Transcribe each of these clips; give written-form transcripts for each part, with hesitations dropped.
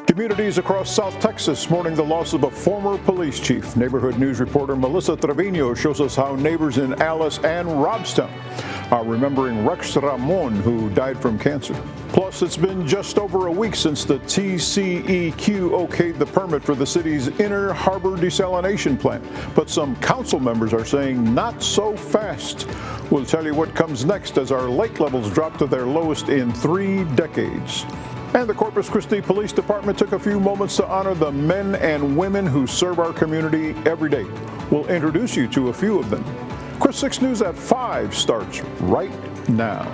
Communities across South Texas mourning the loss of a former police chief. Neighborhood News reporter Melissa Trevino shows us how neighbors in Alice and Robstown are remembering Rex Ramon, who died from cancer. Plus, it's been just over a week since the TCEQ okayed the permit for the city's Inner Harbor desalination plant. But some council members are saying not so fast. We'll tell you what comes next as our lake levels drop to their lowest in 3 decades. And the Corpus Christi Police Department took a few moments to honor the men and women who serve our community every day. We'll introduce you to a few of them. KRIS 6 News at 5 starts right now.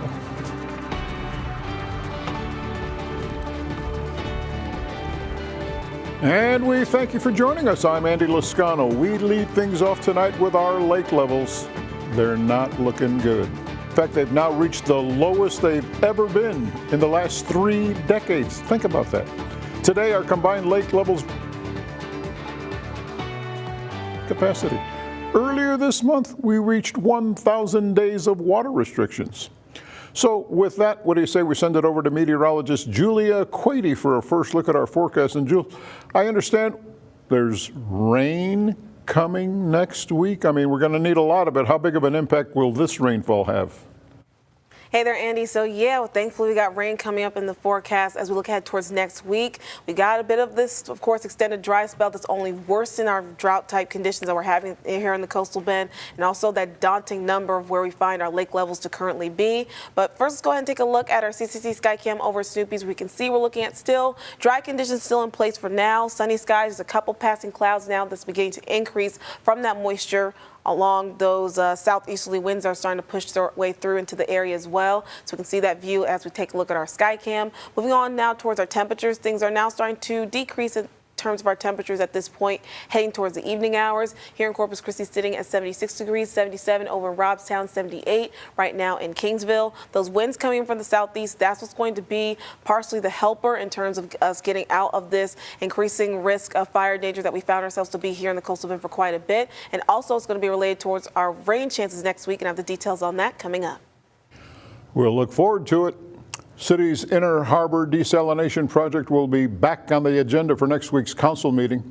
And we thank you for joining us. I'm Andy Lascano. We lead things off tonight with our lake levels. They're not looking good. In fact, they've now reached the lowest they've ever been in the last 3 decades. Think about that. Today, our combined lake levels capacity. Earlier this month, we reached 1,000 days of water restrictions. So with that, what do you say we send it over to meteorologist Julia Quady for a first look at our forecast? And Julia, I understand there's rain coming next week. I mean, we're going to need a lot of it. How big of an impact will this rainfall have? Hey there, Andy. So yeah, thankfully we got rain coming up in the forecast as we look ahead towards next week. We got a bit of this, of course, extended dry spell that's only worsened our drought type conditions that we're having here in the coastal bend, and also that daunting number of where we find our lake levels to currently be. But first, let's go ahead and take a look at our CCC Skycam over Snoopy's. We can see we're looking at still dry conditions still in place for now. Sunny skies, there's a couple passing clouds now that's beginning to increase from that moisture along those southeasterly winds are starting to push their way through into the area as well. So we can see that view as we take a look at our sky cam. Moving on now towards our temperatures, things are now starting to decrease in terms of our temperatures at this point, heading towards the evening hours. Here in Corpus Christi sitting at 76 degrees, 77 over in Robstown, 78 right now in Kingsville. Those winds coming in from the southeast, that's what's going to be partially the helper in terms of us getting out of this increasing risk of fire danger that we found ourselves to be here in the coastal bend for quite a bit. And also it's going to be related towards our rain chances next week, and I have the details on that coming up. We'll look forward to it. City's Inner Harbor desalination project will be back on the agenda for next week's council meeting.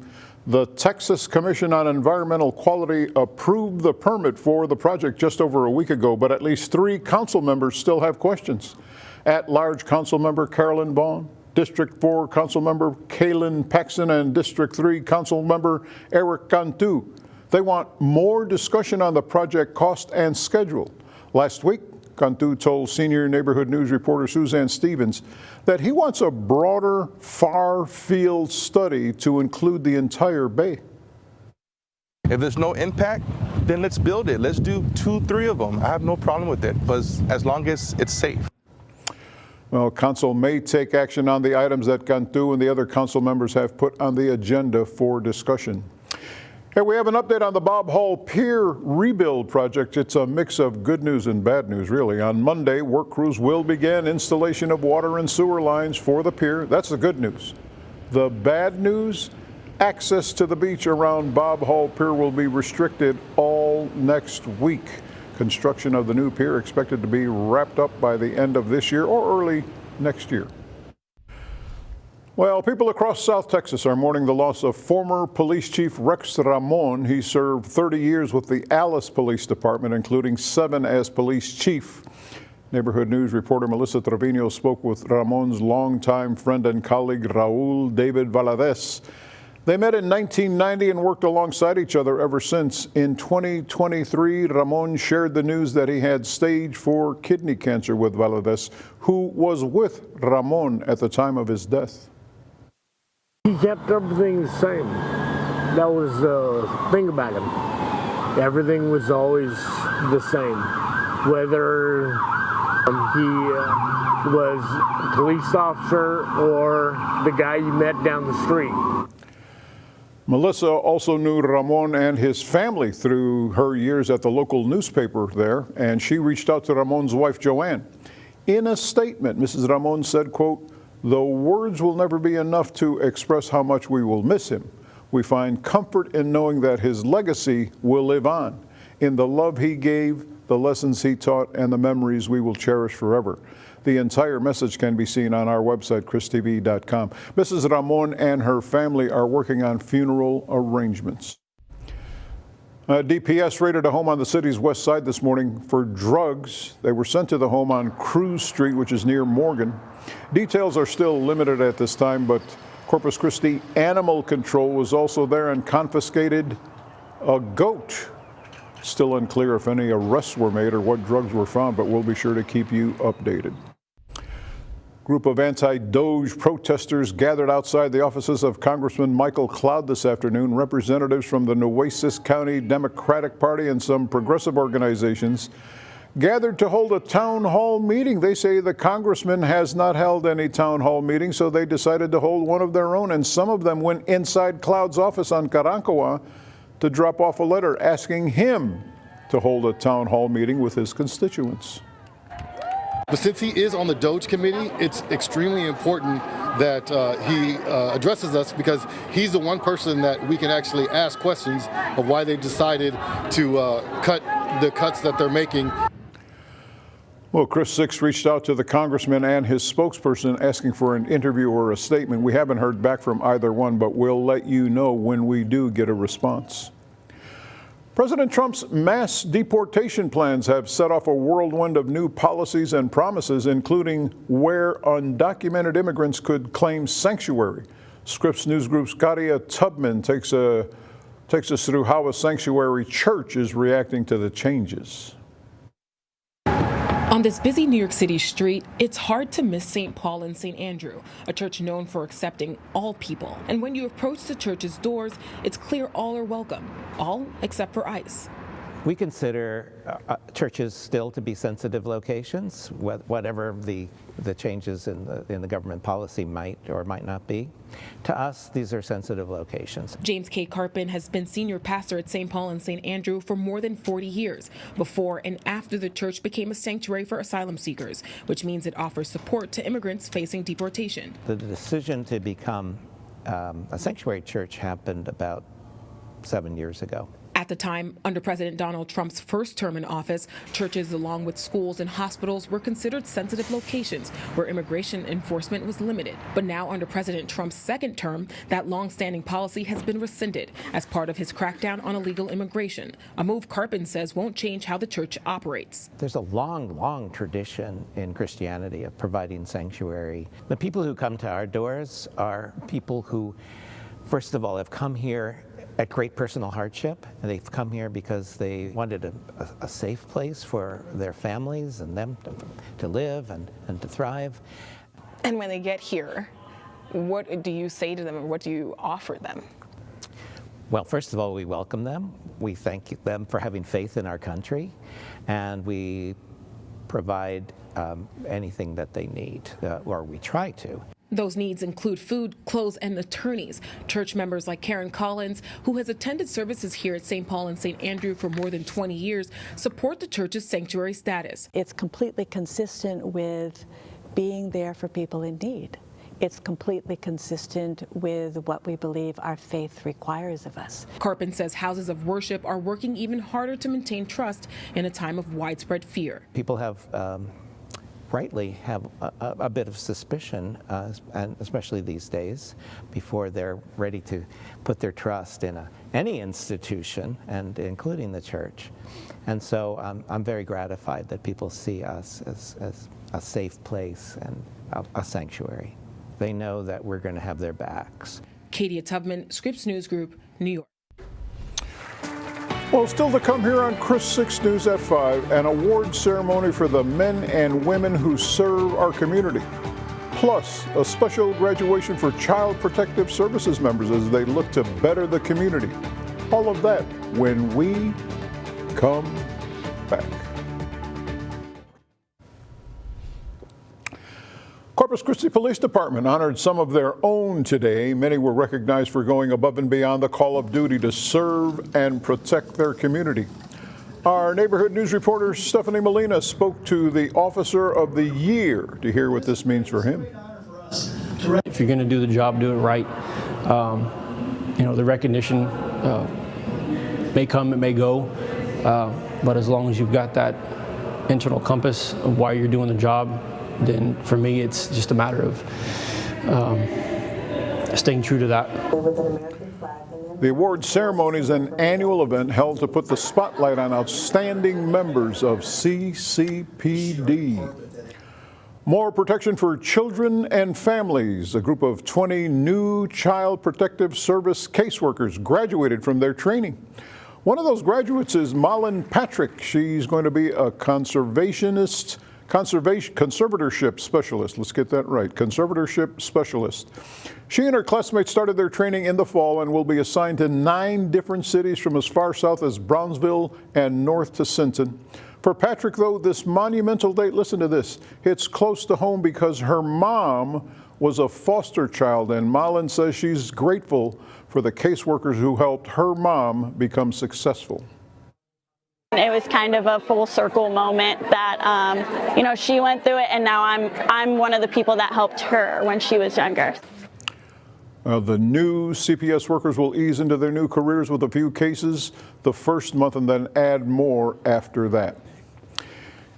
The Texas Commission on Environmental Quality approved the permit for the project just over a week ago, but at least 3 council members still have questions. At-large council member Carolyn Vaughn, District 4 council member Kaylin Paxson, and District 3 council member Eric Cantu. They want more discussion on the project cost and schedule. Last week, Cantu told senior Neighborhood News reporter Suzanne Stevens that he wants a broader, far-field study to include the entire bay. If there's no impact, then let's build it. Let's do 2, 3 of them. I have no problem with it, but as long as it's safe. Well, council may take action on the items that Cantu and the other council members have put on the agenda for discussion. Hey, we have an update on the Bob Hall Pier rebuild project. It's a mix of good news and bad news, really. On Monday, work crews will begin installation of water and sewer lines for the pier. That's the good news. The bad news, access to the beach around Bob Hall Pier will be restricted all next week. Construction of the new pier expected to be wrapped up by the end of this year or early next year. Well, people across South Texas are mourning the loss of former police chief Rex Ramon. He served 30 years with the Alice Police Department, including 7 as police chief. Neighborhood News reporter Melissa Trevino spoke with Ramon's longtime friend and colleague Raul David Valadez. They met in 1990 and worked alongside each other ever since. In 2023, Ramon shared the news that he had stage 4 kidney cancer with Valadez, who was with Ramon at the time of his death. He kept everything the same. That was the thing about him. Everything was always the same. Whether he was a police officer or the guy you met down the street. Melissa also knew Ramon and his family through her years at the local newspaper there, and she reached out to Ramon's wife, Joanne. In a statement, Mrs. Ramon said, quote, "The words will never be enough to express how much we will miss him. We find comfort in knowing that his legacy will live on, in the love he gave, the lessons he taught, and the memories we will cherish forever. The entire message can be seen on our website, christv.com. Mrs. Ramon and her family are working on funeral arrangements. DPS raided a home on the city's west side this morning for drugs. They were sent to the home on Cruz Street, which is near Morgan. Details are still limited at this time, but Corpus Christi Animal Control was also there and confiscated a goat. Still unclear if any arrests were made or what drugs were found, but we'll be sure to keep you updated. Group of anti-DOGE protesters gathered outside the offices of Congressman Michael Cloud this afternoon. Representatives from the Nueces County Democratic Party and some progressive organizations gathered to hold a town hall meeting. They say the congressman has not held any town hall meeting, so they decided to hold one of their own, and some of them went inside Cloud's office on Karankawa to drop off a letter asking him to hold a town hall meeting with his constituents. But since he is on the DOGE committee, it's extremely important that he addresses us, because he's the one person that we can actually ask questions of why they decided to cut the cuts that they're making. Well, Chris Six reached out to the congressman and his spokesperson asking for an interview or a statement. We haven't heard back from either one, but we'll let you know when we do get a response. President Trump's mass deportation plans have set off a whirlwind of new policies and promises, including where undocumented immigrants could claim sanctuary. Scripps News Group's Katia Tubman takes us through how a sanctuary church is reacting to the changes. On this busy New York City street, it's hard to miss St. Paul and St. Andrew, a church known for accepting all people. And when you approach the church's doors, it's clear all are welcome, all except for ICE. We consider churches still to be sensitive locations, whatever the changes in the government policy might or might not be. To us, these are sensitive locations. James K. Carpin has been senior pastor at St. Paul and St. Andrew for more than 40 years, before and after the church became a sanctuary for asylum seekers, which means it offers support to immigrants facing deportation. The decision to become a sanctuary church happened about 7 years ago. At the time, under President Donald Trump's first term in office, churches along with schools and hospitals were considered sensitive locations where immigration enforcement was limited. But now under President Trump's second term, that long-standing policy has been rescinded as part of his crackdown on illegal immigration, a move Carpin says won't change how the church operates. There's a long, long tradition in Christianity of providing sanctuary. The people who come to our doors are people who, first of all, have come here at great personal hardship, and they've come here because they wanted a safe place for their families and them to live and to thrive. And when they get here, what do you say to them, or what do you offer them? Well, first of all, we welcome them. We thank them for having faith in our country, and we provide anything that they need, or we try to. Those needs include food, clothes, and attorneys. Church members like Karen Collins, who has attended services here at St. Paul and St. Andrew for more than 20 years, support the church's sanctuary status. It's completely consistent with being there for people in need. It's completely consistent with what we believe our faith requires of us. Carpin says houses of worship are working even harder to maintain trust in a time of widespread fear. People have rightly have a bit of suspicion, and especially these days, before they're ready to put their trust in any institution, and including the church. And so I'm very gratified that people see us as a safe place and a sanctuary. They know that we're going to have their backs. Katia Tubman, Scripps News Group, New York. Well, still to come here on Chris 6 News at 5, an award ceremony for the men and women who serve our community. Plus, a special graduation for Child Protective Services members as they look to better the community. All of that when we come back. Corpus Christi Police Department honored some of their own today. Many were recognized for going above and beyond the call of duty to serve and protect their community. Our neighborhood news reporter Stephanie Molina spoke to the Officer of the Year to hear what this means for him. If you're going to do the job, do it right. The recognition may come, it may go, but as long as you've got that internal compass of why you're doing the job, then for me it's just a matter of staying true to that. The award ceremony is an annual event held to put the spotlight on outstanding members of CCPD. More protection for children and families. A group of 20 new Child Protective Service caseworkers graduated from their training. One of those graduates is Malin Patrick. She's going to be a conservatorship specialist. Let's get that right. Conservatorship specialist. She and her classmates started their training in the fall and will be assigned to 9 different cities from as far south as Brownsville and north to Sinton. For Patrick, though, this monumental date, listen to this, hits close to home because her mom was a foster child, and Malin says she's grateful for the caseworkers who helped her mom become successful. It was kind of a full circle moment that, she went through it, and now I'm one of the people that helped her when she was younger. The new CPS workers will ease into their new careers with a few cases the first month and then add more after that.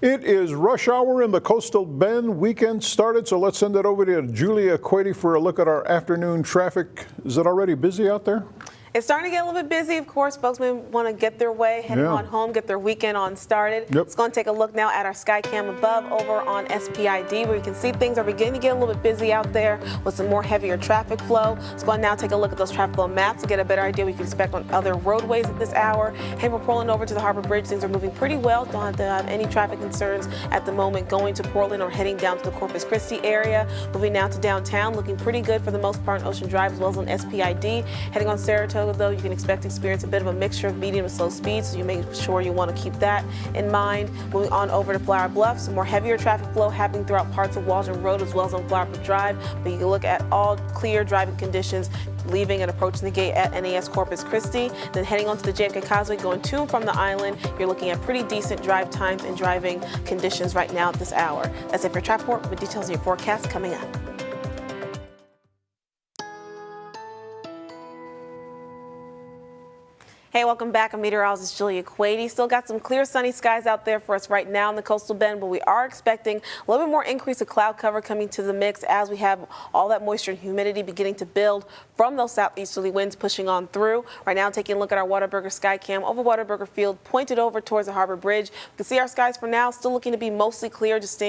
It is rush hour in the Coastal Bend. Weekend started, so let's send it over to Julia Quady for a look at our afternoon traffic. Is it already busy out there? It's starting to get a little bit busy. Of course, folks may want to get their way, heading on home, get their weekend on started. Let's go and take a look now at our Skycam above over on SPID, where you can see things are beginning to get a little bit busy out there with some more heavier traffic flow. Let's go and now take a look at those traffic flow maps to get a better idea what you can expect on other roadways at this hour. Hey, we're pulling over to the Harbor Bridge. Things are moving pretty well. Don't have to have any traffic concerns at the moment going to Portland or heading down to the Corpus Christi area. Moving now to downtown, looking pretty good for the most part on Ocean Drive as well as on SPID. Heading on Saratoga, though, you can expect to experience a bit of a mixture of medium and slow speeds, so you make sure you want to keep that in mind. Moving on over to Flower Bluff, some more heavier traffic flow happening throughout parts of Waldron Road as well as on Flower Bluff Drive, but you can look at all clear driving conditions leaving and approaching the gate at NAS Corpus Christi. Then heading onto the JFK Causeway going to and from the island, you're looking at pretty decent drive times and driving conditions right now at this hour. That's it for Traffic Report, with details of your forecast coming up. Hey, welcome back. I'm meteorologist Julia Quady. Still got some clear sunny skies out there for us right now in the Coastal Bend, but we are expecting a little bit more increase of cloud cover coming to the mix as we have all that moisture and humidity beginning to build from those southeasterly winds pushing on through. Right now, taking a look at our Whataburger Skycam over Whataburger Field, pointed over towards the Harbor Bridge. You can see our skies for now still looking to be mostly clear, just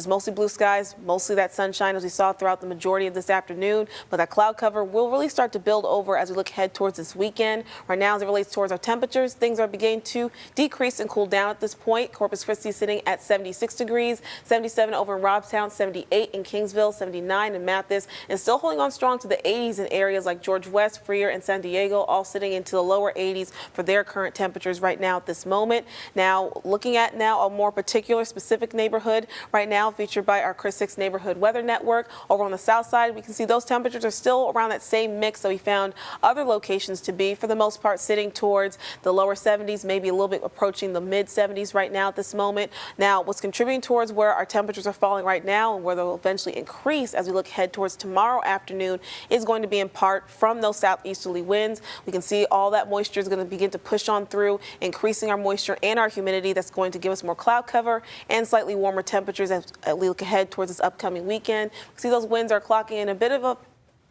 mostly blue skies, mostly that sunshine as we saw throughout the majority of this afternoon. But that cloud cover will really start to build over as we look ahead towards this weekend. Right now, as it relates towards our temperatures, things are beginning to decrease and cool down at this point. Corpus Christi sitting at 76 degrees, 77 over in Robstown, 78 in Kingsville, 79 in Mathis, and still holding on strong to the 80s in areas like George West, Freer, and San Diego, all sitting into the lower 80s for their current temperatures right now at this moment. Now, looking at now a more particular specific neighborhood right now featured by our Chris 6 Neighborhood Weather Network. Over on the south side, we can see those temperatures are still around that same mix that we found other locations to be, for the most part sitting towards the lower 70s, maybe a little bit approaching the mid 70s right now at this moment. Now, what's contributing towards where our temperatures are falling right now and where they'll eventually increase as we look ahead towards tomorrow afternoon is going to be in part from those southeasterly winds. We can see all that moisture is going to begin to push on through, increasing our moisture and our humidity. That's going to give us more cloud cover and slightly warmer temperatures as we look ahead towards this upcoming weekend. We see those winds are clocking in a bit of a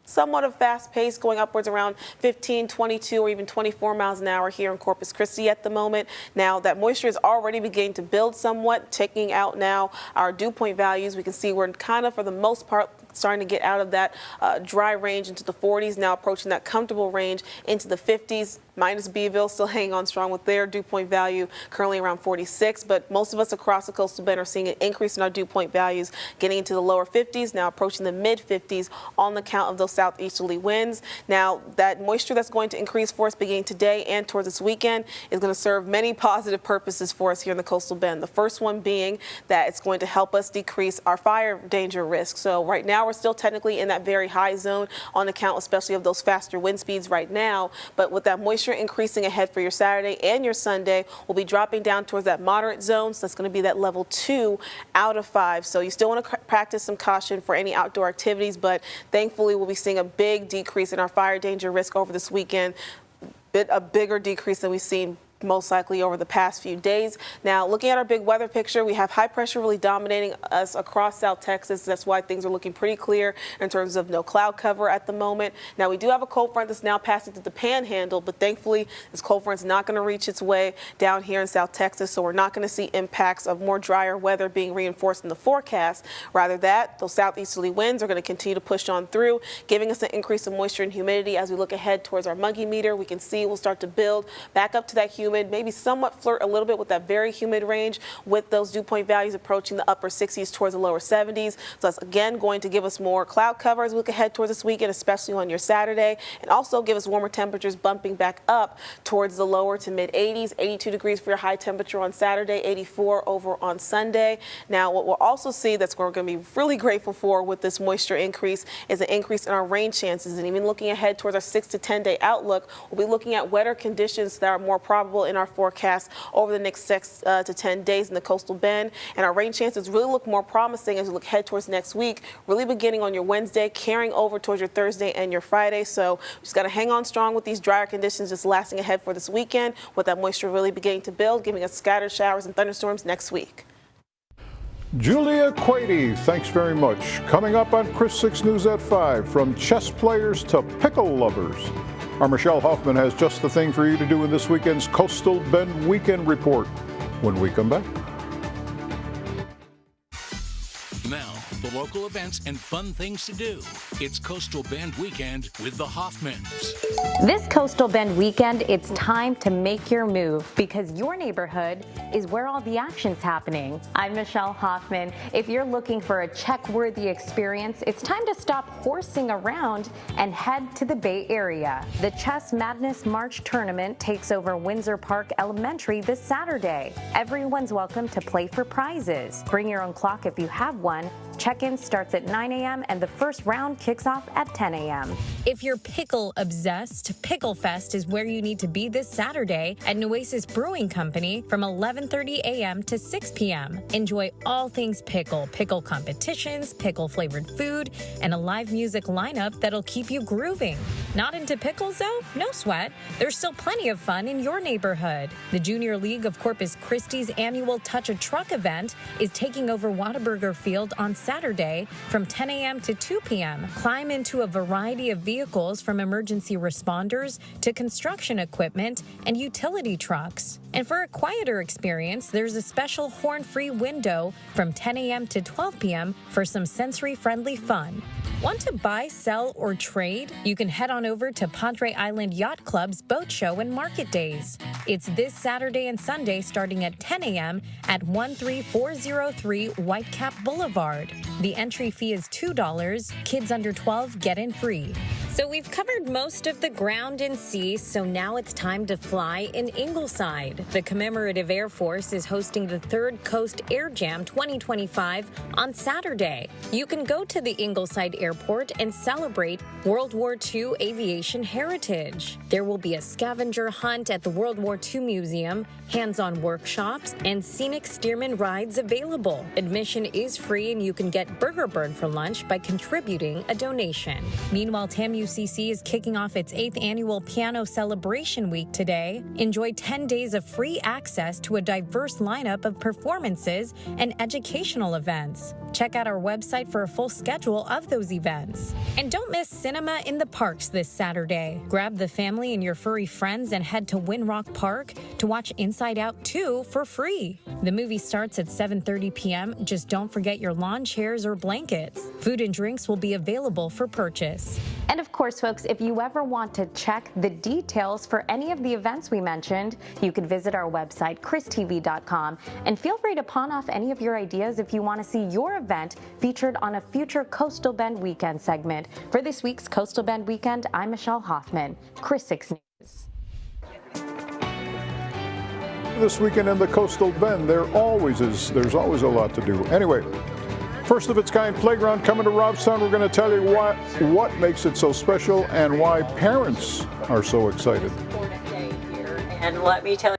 somewhat of fast pace, going upwards around 15, 22, or even 24 miles an hour here in Corpus Christi at the moment. Now, that moisture is already beginning to build somewhat, taking out now our dew point values. We can see we're kind of, for the most part, starting to get out of that dry range into the 40s, now approaching that comfortable range into the 50s. Minus Beeville still hanging on strong with their dew point value currently around 46, but most of us across the Coastal Bend are seeing an increase in our dew point values, getting into the lower 50s, now approaching the mid 50s on the count of those southeasterly winds. Now, that moisture that's going to increase for us beginning today and towards this weekend is going to serve many positive purposes for us here in the Coastal Bend. The first one being that it's going to help us decrease our fire danger risk. So right now we're still technically in that very high zone on account especially of those faster wind speeds right now, but with that moisture increasing ahead for your Saturday and your Sunday, we'll be dropping down towards that moderate zone. So that's going to be that level 2 out of 5. So you still want to practice some caution for any outdoor activities, but thankfully we'll be seeing a big decrease in our fire danger risk over this weekend, a bigger decrease than we've seen most likely over the past few days. Now, looking at our big weather picture, we have high pressure really dominating us across South Texas. That's why things are looking pretty clear in terms of no cloud cover at the moment. Now, we do have a cold front that's now passing through the Panhandle, but thankfully, this cold front's not going to reach its way down here in South Texas, so we're not going to see impacts of more drier weather being reinforced in the forecast. Rather that, those southeasterly winds are going to continue to push on through, giving us an increase in moisture and humidity as we look ahead towards our Muggy meter. We can see we'll start to build back up to that humid, maybe somewhat flirt a little bit with that very humid range with those dew point values approaching the upper 60s towards the lower 70s. So that's again going to give us more cloud cover as we look ahead towards this weekend, especially on your Saturday, and also give us warmer temperatures bumping back up towards the lower to mid 80s, 82 degrees for your high temperature on Saturday, 84 over on Sunday. Now, what we'll also see that's we're going to be really grateful for with this moisture increase is an increase in our rain chances. And even looking ahead towards our 6 to 10 day outlook, we'll be looking at wetter conditions that are more probable in our forecast over the next 6 to 10 days in the coastal bend. And our rain chances really look more promising as we look ahead towards next week, really beginning on your Wednesday, carrying over towards your Thursday and your Friday. So we just got to hang on strong with these drier conditions just lasting ahead for this weekend, with that moisture really beginning to build, giving us scattered showers and thunderstorms next week. Julia Quady, thanks very much. Coming up on Chris 6 News at 5, from chess players to pickle lovers, our Michelle Hoffman has just the thing for you to do in this weekend's Coastal Bend Weekend Report when we come back. Now, the local events and fun things to do. It's Coastal Bend Weekend with the Hoffmans. This Coastal Bend weekend, it's time to make your move because your neighborhood is where all the action's happening. I'm Michelle Hoffman. If you're looking for a check-worthy experience, it's time to stop horsing around and head to the Bay Area. The Chess Madness March Tournament takes over Windsor Park Elementary this Saturday. Everyone's welcome to play for prizes. Bring your own clock if you have one. Check-in starts at 9 a.m. and the first round kicks off at 10 a.m. If you're pickle obsessed, Pickle Fest is where you need to be this Saturday at Nueces Brewing Company from 11:30 a.m. to 6 p.m. Enjoy all things pickle, pickle competitions, pickle-flavored food, and a live music lineup that'll keep you grooving. Not into pickles, though? No sweat. There's still plenty of fun in your neighborhood. The Junior League of Corpus Christi's annual Touch a Truck event is taking over Whataburger Field on Saturday from 10 a.m. to 2 p.m. Climb into a variety of vehicles from emergency responders to construction equipment and utility trucks. And for a quieter experience, there's a special horn-free window from 10 a.m. to 12 p.m. for some sensory-friendly fun. Want to buy, sell, or trade? You can head on over to Padre Island Yacht Club's boat show and market days. It's this Saturday and Sunday starting at 10 a.m. at 13403 Whitecap Boulevard. The entry fee is $2. Kids under 12 get in free. So we've covered most of the ground and sea, so now it's time to fly in Ingleside. The Commemorative Air Force is hosting the Third Coast Air Jam 2025 on Saturday. You can go to the Ingleside Airport and celebrate World War II aviation heritage. There will be a scavenger hunt at the World War II Museum, hands-on workshops, and scenic Stearman rides available. Admission is free and you can get Burger Bird for lunch by contributing a donation. Meanwhile, TAMUCC is kicking off its 8th annual Piano Celebration Week today. Enjoy 10 days of free access to a diverse lineup of performances and educational events. Check out our website for a full schedule of those events. And don't miss Cinema in the Parks this Saturday. Grab the family and your furry friends and head to Winrock Park to watch Inside Out 2 for free. The movie starts at 7:30 p.m. Just don't forget your lawn chairs or blankets. Food and drinks will be available for purchase. And of course, folks, if you ever want to check the details for any of the events we mentioned, you can visit our website, christv.com, and feel free to pawn off any of your ideas if you want to see your event featured on a future Coastal Bend Weekend segment. For this week's Coastal Bend Weekend, I'm Michelle Hoffman, Chris 6 News. This weekend in the Coastal Bend, there's always a lot to do. Anyway, first of its kind playground coming to Robstown. We're going to tell you what makes it so special and why parents are so excited. And let me tell you.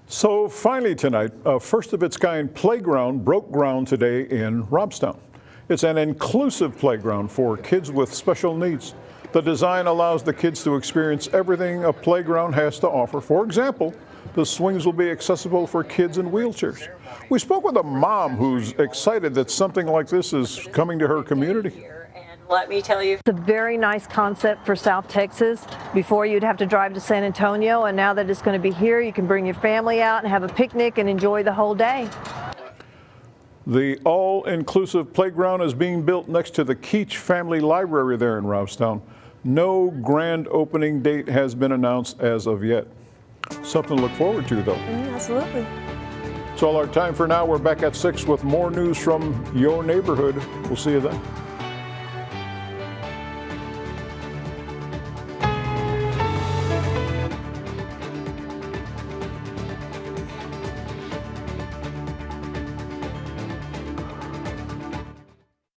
So finally tonight, a first of its kind playground broke ground today in Robstown. It's an inclusive playground for kids with special needs. The design allows the kids to experience everything a playground has to offer. For example, the swings will be accessible for kids in wheelchairs. We spoke with a mom who's excited that something like this is coming to her community. Let me tell you, it's a very nice concept for South Texas. Before you'd have to drive to San Antonio, and now that it's going to be here, you can bring your family out and have a picnic and enjoy the whole day. The all-inclusive playground is being built next to the Keach Family Library there in Robstown. No grand opening date has been announced as of yet. Something to look forward to, though. Absolutely. That's all our time for now. We're back at 6 with more news from your neighborhood. We'll see you then.